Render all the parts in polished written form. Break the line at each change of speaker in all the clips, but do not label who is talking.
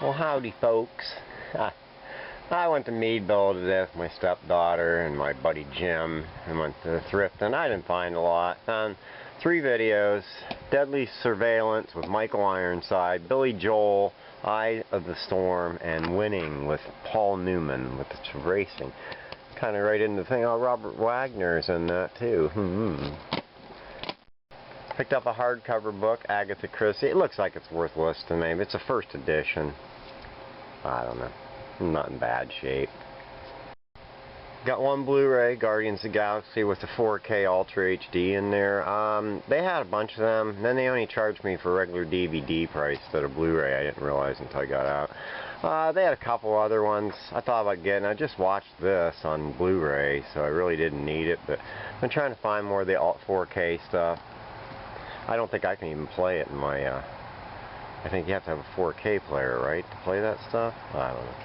Well, howdy, folks. I went to Meadville today with my stepdaughter and my buddy Jim, and went to the thrift, and I didn't find a lot. Found 3 videos: Deadly Surveillance with Michael Ironside, Billy Joel, Eye of the Storm, and Winning with Paul Newman with the racing. Kind of right into the thing. Oh, Robert Wagner's in that too. Picked up a hardcover book, Agatha Christie. It looks like it's worthless to me. It's a first edition. I don't know. Not in bad shape. Got one Blu-ray, Guardians of the Galaxy, with the 4K Ultra HD in there. They had a bunch of them. Then they only charged me for regular DVD price instead of Blu-ray. I didn't realize until I got out. They had a couple other ones I thought about getting. I just watched this on Blu-ray, so I really didn't need it. But I'm trying to find more of the 4K stuff. I don't think I can even play it in my... I think you have to have a 4K player, right, to play that stuff? I don't know.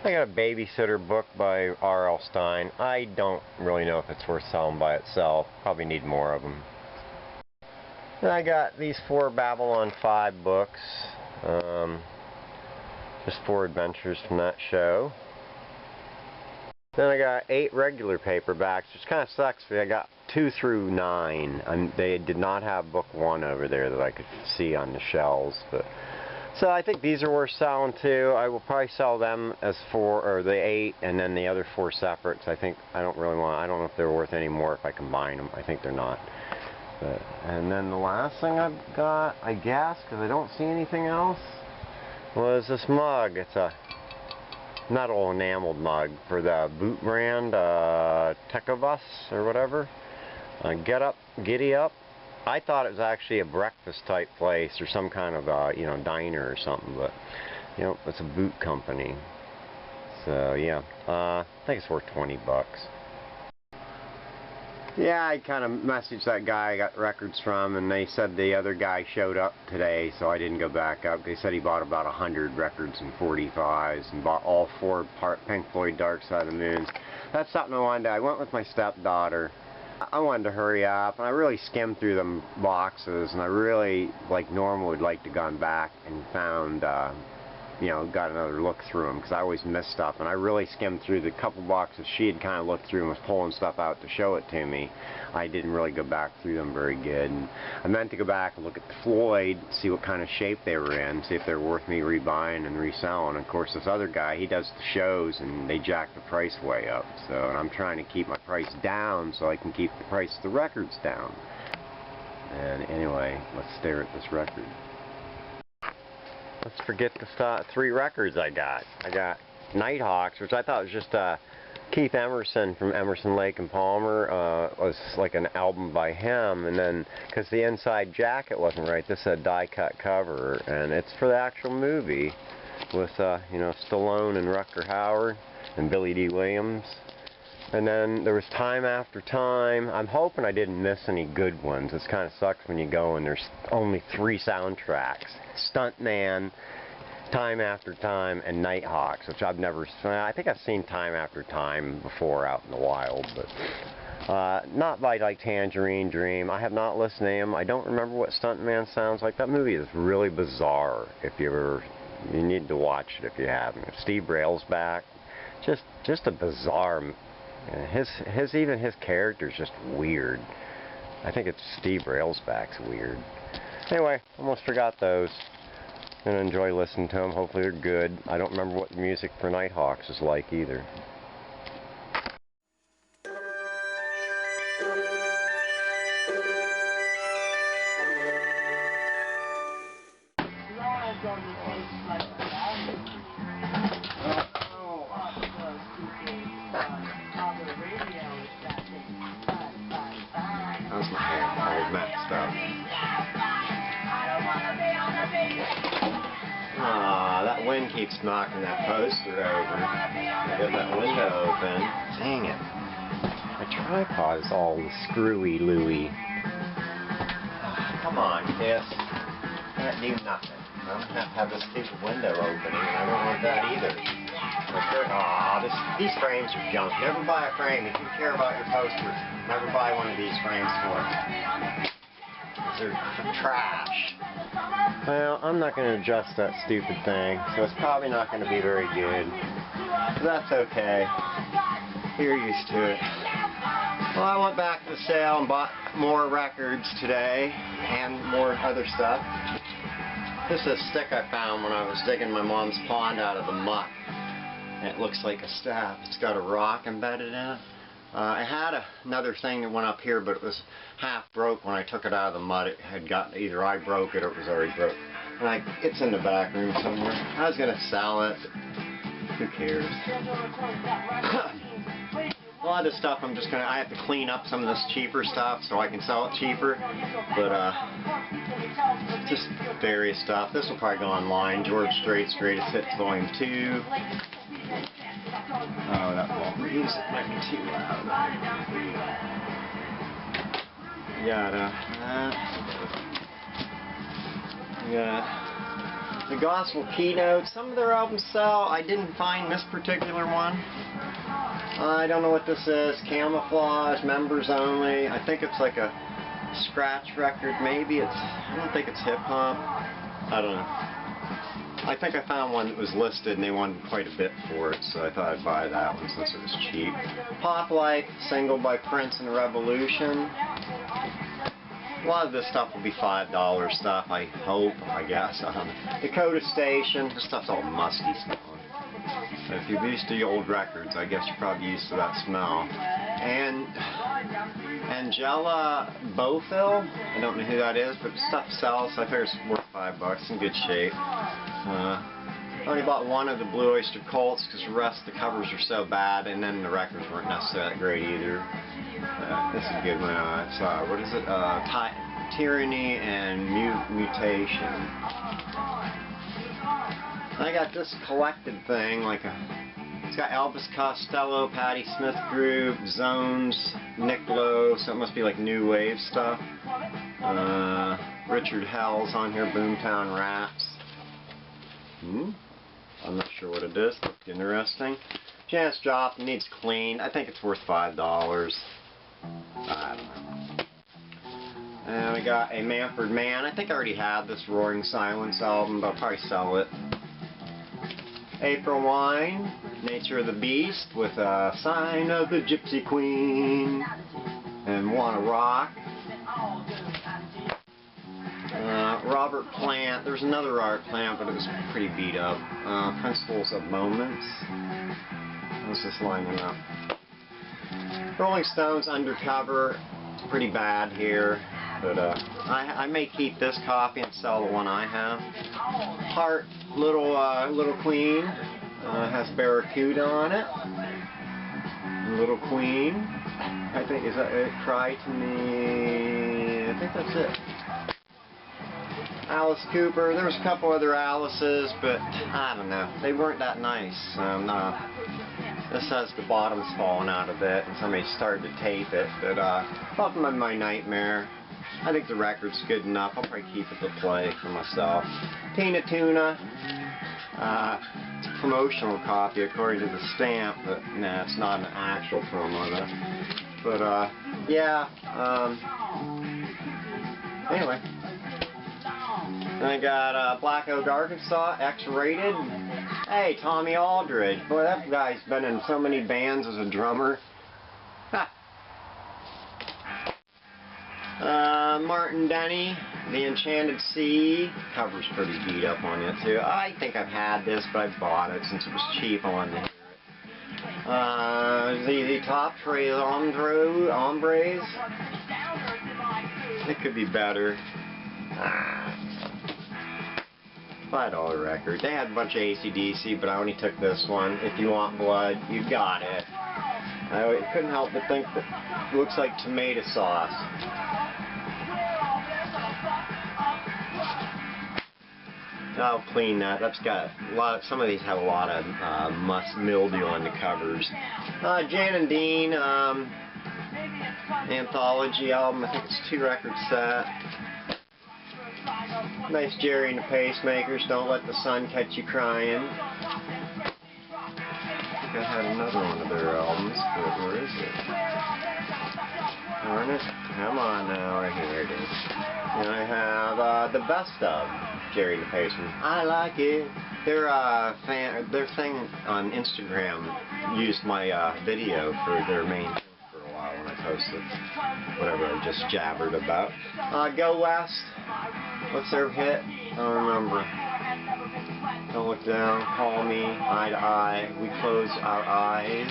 I got a babysitter book by R.L. Stine. I don't really know if it's worth selling by itself. Probably need more of them. Then I got these 4 Babylon 5 books. Just 4 adventures from that show. Then I got 8 regular paperbacks, which kind of sucks because I got 2 through 9. They did not have book 1 over there that I could see on the shelves, but so I think these are worth selling too. I will probably sell them as 4, or the 8, and then the other 4 separate. So I don't know if they're worth any more if I combine them. I think they're not. And then the last thing I've got, I guess, because I don't see anything else, was this mug. It's a metal enameled mug for the boot brand, Tekobus or whatever. Giddy Up. I thought it was actually a breakfast type place or some kind of diner or something, but it's a boot company. So yeah, I think it's worth 20 bucks. Yeah, I kind of messaged that guy I got records from, and they said the other guy showed up today, so I didn't go back up. They said he bought about 100 records and 45s and bought all 4 Pink Floyd Dark Side of the Moon. That's something I wanted to. I went with my stepdaughter. I wanted to hurry up, and I really skimmed through them boxes, and I really, like normal, would like to gone back and found, got another look through them, because I always miss stuff, and I really skimmed through the couple boxes she had kind of looked through and was pulling stuff out to show it to me. I didn't really go back through them very good, and I meant to go back and look at the Floyd, see what kind of shape they were in, see if they're worth me rebuying and reselling. Of course, this other guy, he does the shows, and they jack the price way up, so and I'm trying to keep my price down so I can keep the price of the records down. And anyway, let's stare at this record. Let's forget the 3 records I got. I got Nighthawks, which I thought was just Keith Emerson from Emerson, Lake and Palmer. Was like an album by him, and then because the inside jacket wasn't right, this is a die-cut cover, and it's for the actual movie with Stallone and Rutger Hauer and Billy D. Williams. And then there was Time After Time. I'm hoping I didn't miss any good ones. It kind of sucks when you go and there's only 3 soundtracks. Stuntman, Time After Time, and Nighthawks, which I've never seen. I think I've seen Time After Time before out in the wild, but not by like Tangerine Dream. I have not listened to him. I don't remember what Stuntman sounds like. That movie is really bizarre. You need to watch it if you haven't. Steve Railsback, just a bizarre. Even his character's just weird. I think it's Steve Railsback's weird. Anyway, almost forgot those. Gonna enjoy listening to them. Hopefully they're good. I don't remember what the music for Nighthawks is like either. That wind keeps knocking that poster over. I got that window open. Dang it. My tripod is all screwy-looey. Come on, Kiss. Can't do nothing. I'm going to have this stupid window opening, and I don't want that either. These frames are junk. Never buy a frame. If you care about your posters, never buy one of these frames for it. They're trash. Well, I'm not going to adjust that stupid thing, so it's probably not going to be very good. But that's okay. You're used to it. Well, I went back to the sale and bought more records today and more other stuff. This is a stick I found when I was digging my mom's pond out of the muck. It looks like a staff. It's got a rock embedded in it. I had another thing that went up here, but it was half broke when I took it out of the mud. It had gotten, either I broke it or it was already broke. And it's in the back room somewhere. I was going to sell it. Who cares? A lot of this stuff I have to clean up some of this cheaper stuff so I can sell it cheaper. But just various stuff. This will probably go online. George Strait's Greatest Hits Volume 2. Oh, that music might be too loud. Yeah. The Gospel Keynotes. Some of their albums sell. I didn't find this particular one. I don't know what this is. Camouflage, members only. I think it's like a scratch record. Maybe it's. I don't think it's hip hop. I don't know. I think I found one that was listed and they wanted quite a bit for it, so I thought I'd buy that one since it was cheap. Pop Life, single by Prince and Revolution. A lot of this stuff will be $5 stuff, I hope, I guess. Dakota Station, this stuff's all musty smelling. So if you're used to the old records, I guess you're probably used to that smell. And Angela Bofill, I don't know who that is, but stuff sells, so I figure it's worth $5, in good shape. I only bought one of the Blue Oyster Cults because the rest of the covers are so bad, and then the records weren't necessarily that great either. This is a good one. It's, what is it? Tyranny and Mutation. I got this collected thing, it's got Elvis Costello, Patti Smith Group, Zones, Nick Lowe, so it must be like new wave stuff. Richard Hell's on here, Boomtown Rats. I'm not sure what it is. Looked interesting. Janis Joplin needs cleaned. I think it's worth $5. I don't know. And we got a Manfred Mann. I think I already had this Roaring Silence album, but I'll probably sell it. April Wine, Nature of the Beast, with a Sign of the Gypsy Queen, and Wanna Rock. Robert Plant, there's another Robert Plant, but it was pretty beat up. Principles of Moments. What's this lining up? Rolling Stones Undercover. It's pretty bad here, but I may keep this copy and sell the one I have. Heart, Little Queen, has Barracuda on it. Little Queen. I think, is that it? Cry to Me. I think that's it. Alice Cooper. There was a couple other Alices, but I don't know. They weren't that nice. This has the bottoms falling out of it, and somebody started to tape it. But Welcome to My Nightmare. I think the record's good enough. I'll probably keep it to play for myself. Tina Tuna. It's a promotional copy according to the stamp, but nah, it's not an actual promo though. But yeah. Anyway. And I got Black Oak, Arkansas, X-Rated. Hey, Tommy Aldridge. Boy, that guy's been in so many bands as a drummer. Martin Denny, The Enchanted Sea. Cover's pretty beat up on it too. I think I've had this, but I bought it since it was cheap. I wanted to hear it. ZZ Top, Tres Hombres. It could be better. $5 record. They had a bunch of AC/DC, but I only took this one. If You Want Blood, you got it. I couldn't help but think that it looks like tomato sauce. I'll clean that. That's got a lot. Some of these have a lot of mildew on the covers. Jan and Dean anthology album. I think it's a 2-record set. Nice Jerry and the Pacemakers, Don't Let the Sun Catch You Crying. I think I had another one of their albums, but where is it? darn it. Come on now, right here it is. And I have the best of Jerry the Paceman. I like it. Their thing on Instagram used my video for their main thing for a while when I posted whatever I just jabbered about. Go West. What's their hit? I don't remember. Don't look down. Call me. Eye to eye. We close our eyes.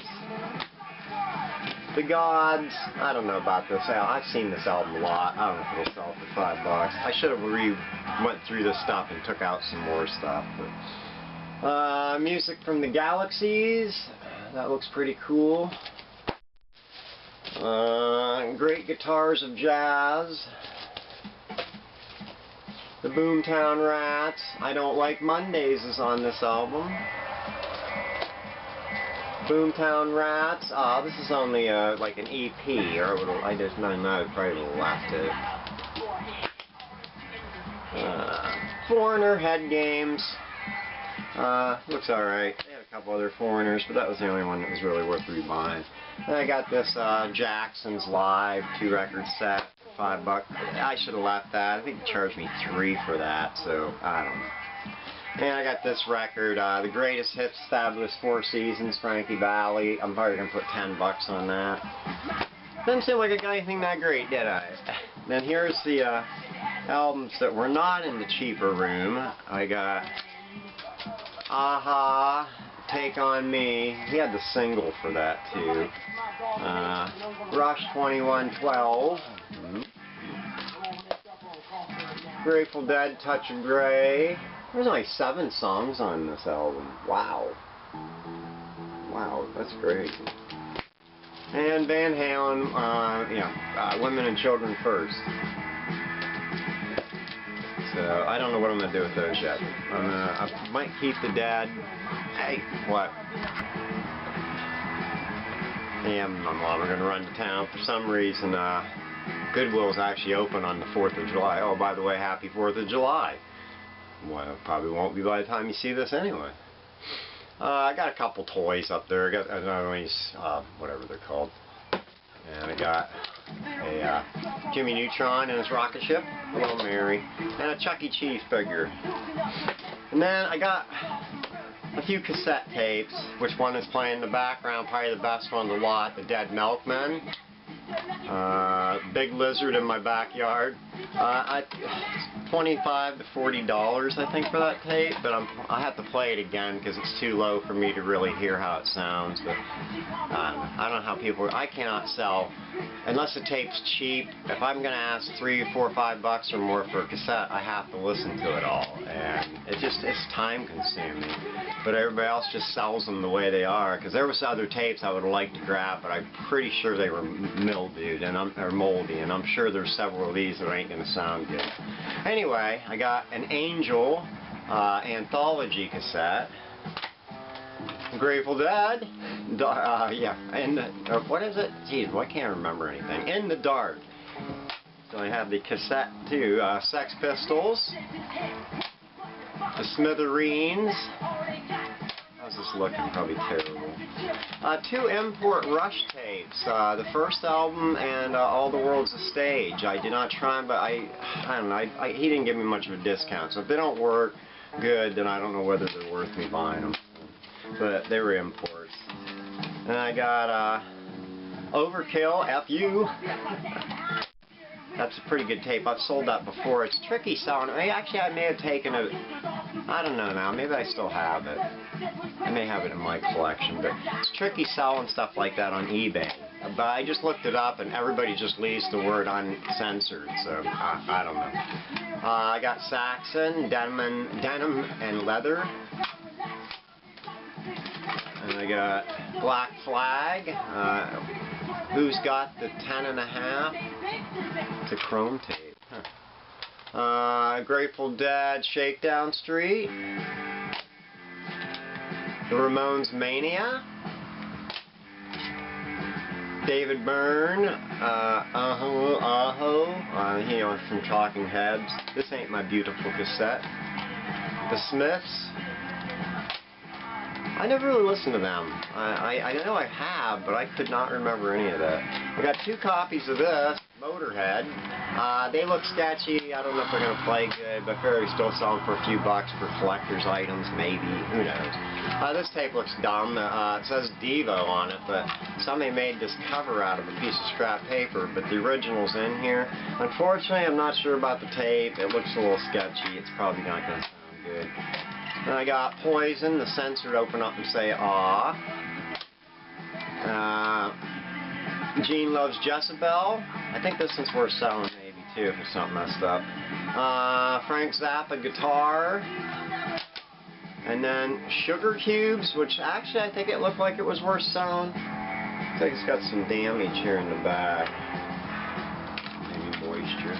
The Gods. I don't know about this album. I've seen this album a lot. I don't know if it'll sell for $5. I should have went through this stuff and took out some more stuff. But, music from the Galaxies. That looks pretty cool. Great Guitars of Jazz. The Boomtown Rats. I Don't Like Mondays is on this album. Boomtown Rats. This is only like an EP, or I just might have probably left it. Foreigner Head Games. Looks alright. They had a couple other Foreigners, but that was the only one that was really worth rebuying. And I got this Jackson's Live 2-record set for $5. I should have left that. I think they charged me $3 for that, so I don't know. And I got this record, The Greatest Hits, Fabulous 4 Seasons, Frankie Valli. I'm probably going to put $10 on that. Didn't seem like I got anything that great, did I? Then here's the albums that were not in the cheaper room. I got Aha, Take On Me. He had the single for that too. Rush 2112. Grateful Dead, Touch of Grey. There's only 7 songs on this album. Wow. Wow, that's great. And Van Halen, Women and Children First. So I don't know what I'm going to do with those yet. I might keep the Dead. Hey, what? Yeah, my mom are going to run to town for some reason. Goodwill's actually open on the 4th of July. Oh, by the way, happy 4th of July. Well, probably won't be by the time you see this anyway. I got a couple toys up there. I got another these, whatever they're called. And I got a Jimmy Neutron and his rocket ship. Hello, Mary. And a Chuck E. Cheese figure. And then I got a few cassette tapes. Which one is playing in the background? Probably the best one of the lot, The Dead Milkmen. Big Lizard in My Backyard. $25 to $40 I think for that tape, but I have to play it again because it's too low for me to really hear how it sounds. But I don't know how people. I cannot sell unless the tape's cheap. If I'm going to ask $3, $4, $5 or more for a cassette, I have to listen to it all, and it's time consuming. But everybody else just sells them the way they are. Because there was other tapes I would have liked to grab, but I'm pretty sure they were mildewed or moldy, and I'm sure there's several of these that ain't going to sound good. Anyway, I got an Angel anthology cassette. Grateful Dead. What is it? Jeez, well, I can't remember anything. In the Dark. So I have the cassette too. Sex Pistols. The Smithereens. How's this looking? Probably terrible. 2 import Rush tapes. The first album and All the World's a Stage. I did not try them, but I don't know. He didn't give me much of a discount. So if they don't work good, then I don't know whether they're worth me buying them. But they were imports. And I got Overkill, F.U. That's a pretty good tape. I've sold that before. It's tricky selling. Actually, I may have taken it. I don't know now. Maybe I still have it. I may have it in my collection. But it's tricky selling stuff like that on eBay. But I just looked it up, and everybody just leaves the word uncensored. So I don't know. I got Saxon, Denim and Leather. And I got Black Flag. Who's Got the 10.5? It's a chrome tape. Huh. Grateful Dead, Shakedown Street. The Ramones, Mania. David Byrne, from Talking Heads. This Ain't My Beautiful Cassette. The Smiths. I never really listened to them. I know I have, but I could not remember any of that. I got 2 copies of this, Motorhead. They look sketchy. I don't know if they're going to play good, but I figure we still sell them for a few bucks for collector's items, maybe. Who knows? This tape looks dumb. It says Devo on it, but somebody made this cover out of a piece of scrap paper, but the original's in here. Unfortunately, I'm not sure about the tape. It looks a little sketchy. It's probably not going to sound good. Then I got Poison, the censor to open up and say, "Aw." Gene Loves Jezebel. I think this one's worth selling maybe too if it's not messed up. Frank Zappa guitar. And then Sugar Cubes, which actually I think it looked like it was worth selling. I think it's got some damage here in the back. Maybe moisture.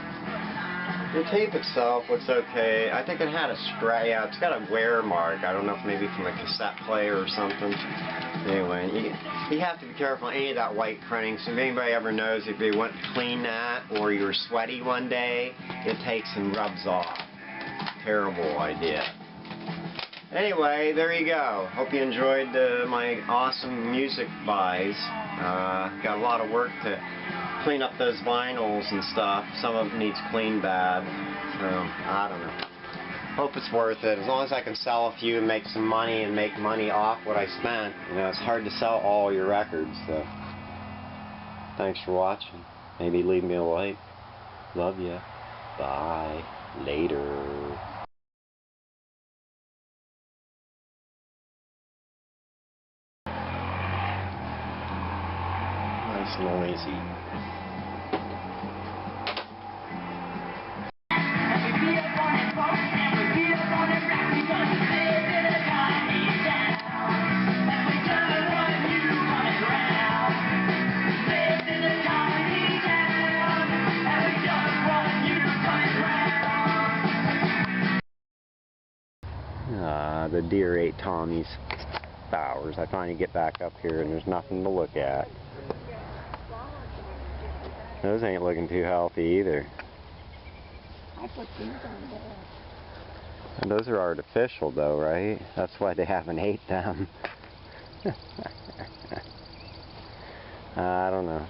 The tape itself looks okay. I think it had a scratch. Yeah, it's got a wear mark. I don't know if maybe from a cassette player or something. Anyway, you have to be careful on any of that white printing. So if anybody ever knows, if you want to clean that or you're sweaty one day, it takes and rubs off. Terrible idea. Anyway, there you go. Hope you enjoyed my awesome music buys. Got a lot of work to clean up those vinyls and stuff. Some of them needs cleaned bad. So, I don't know. Hope it's worth it. As long as I can sell a few and make some money and make money off what I spent. You know, it's hard to sell all your records. So, thanks for watching. Maybe leave me a like. Love ya. Bye. Later. Nice noisy. The deer ate Tommy's flowers. I finally get back up here and there's nothing to look at. Those ain't looking too healthy either.
I put these on there.
And those are artificial though, right? That's why they haven't ate them. I don't know.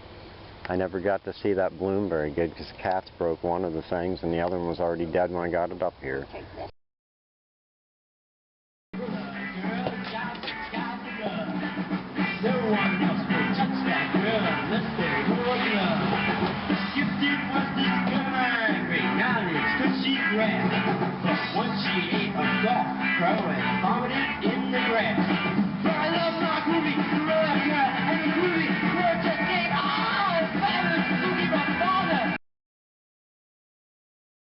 I never got to see that bloom very good because cats broke one of the things and the other one was already dead when I got it up here.